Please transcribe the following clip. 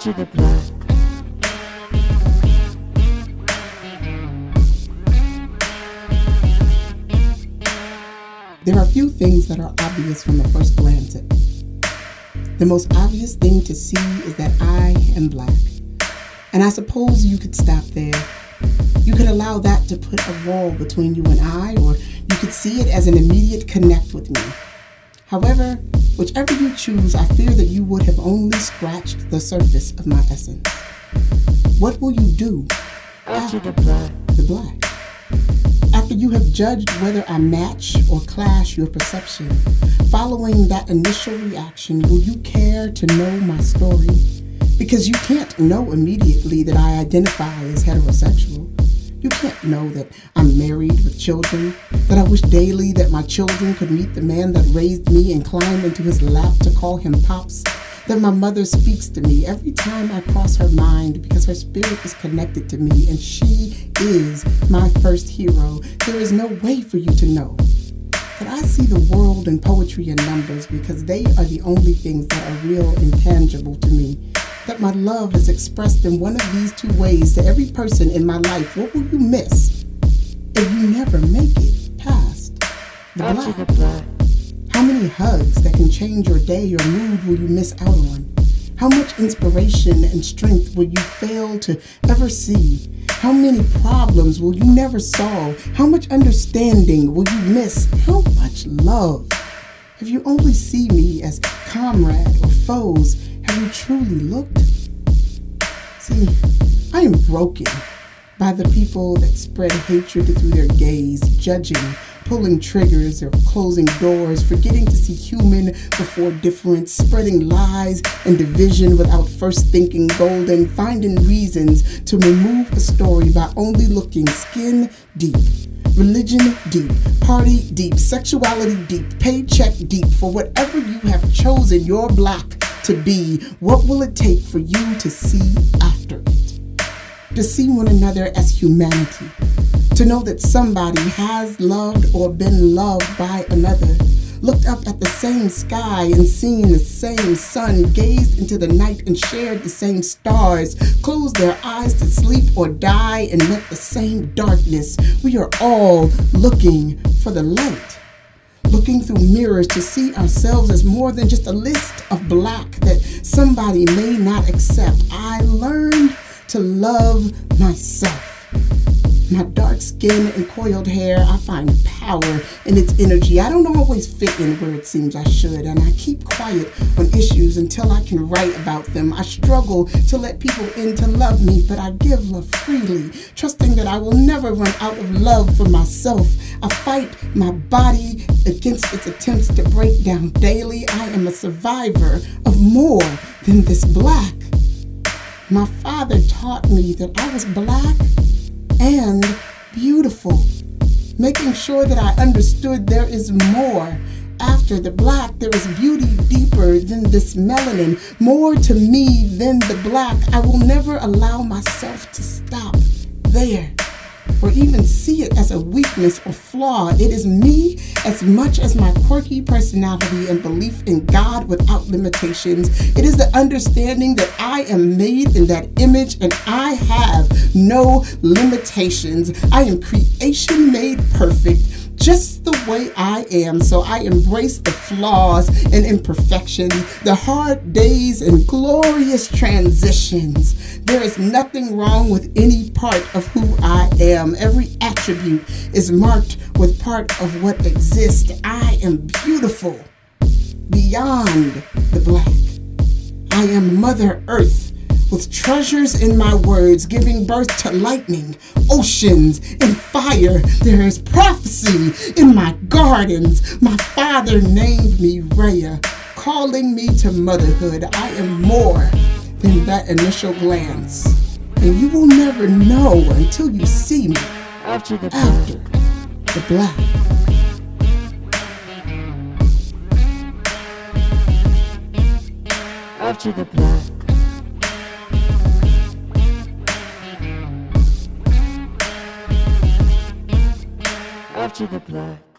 After the black. There are few things that are obvious from a first glance at me. The most obvious thing to see is that I am black. And I suppose you could stop there. You could allow that to put a wall between you and I, or you could see it as an immediate connect with me. However, whichever you choose, I fear that you would have only scratched the surface of my essence. What will you do After the black. the black? After you have judged whether I match or clash your perception, following that initial reaction, will you care to know my story? Because you can't know immediately that I identify as heterosexual. You can't know that I'm married with children, that I wish daily that my children could meet the man that raised me and climb into his lap to call him Pops, that my mother speaks to me every time I cross her mind because her spirit is connected to me and she is my first hero. There is no way for you to know that I see the world in poetry and numbers because they are the only things that are real and tangible to me. That my love is expressed in one of these two ways to every person in my life. What will you miss if you never make it past the After black? the black. How many hugs that can change your day or mood will you miss out on? How much inspiration and strength will you fail to ever see? How many problems will you never solve? How much understanding will you miss? How much love? If you only see me as comrade or foes, have you truly looked? See, I am broken by the people that spread hatred through their gaze, judging, pulling triggers or closing doors, forgetting to see human before difference, spreading lies and division without first thinking golden, finding reasons to remove a story by only looking skin deep. Religion deep, party deep, sexuality deep, paycheck deep. For whatever you have chosen your black to be, what will it take for you to see after it? To see one another as humanity. To know that somebody has loved or been loved by another. Looked up at the same sky and seen the same sun, gazed into the night and shared the same stars, closed their eyes to sleep or die and met the same darkness. We are all looking for the light, looking through mirrors to see ourselves as more than just a list of black that somebody may not accept. I learned to love myself. My dark skin and coiled hair, I find power in its energy. I don't always fit in where it seems I should, and I keep quiet on issues until I can write about them. I struggle to let people in to love me, but I give love freely, trusting that I will never run out of love for myself. I fight my body against its attempts to break down daily. I am a survivor of more than this black. My father taught me that I was black and beautiful, making sure that I understood there is more. After the black, there is beauty deeper than this melanin, more to me than the black. I will never allow myself to stop there or even see it as a weakness or flaw. It is me as much as my quirky personality and belief in God without limitations. It is the understanding that I am made in that image and I have no limitations. I am creation made perfect, just the way I am. So I embrace the flaws and imperfections, the hard days and glorious transitions. There is nothing wrong with any part of who I am. Every attribute is marked with part of what exists. I am beautiful beyond the black. I am Mother Earth with treasures in my words, giving birth to lightning, oceans, and fire. There is prophecy in my gardens. My father named me Rhea, calling me to motherhood. I am more than that initial glance. And you will never know until you see me After the after black. the black. After the black. After the black.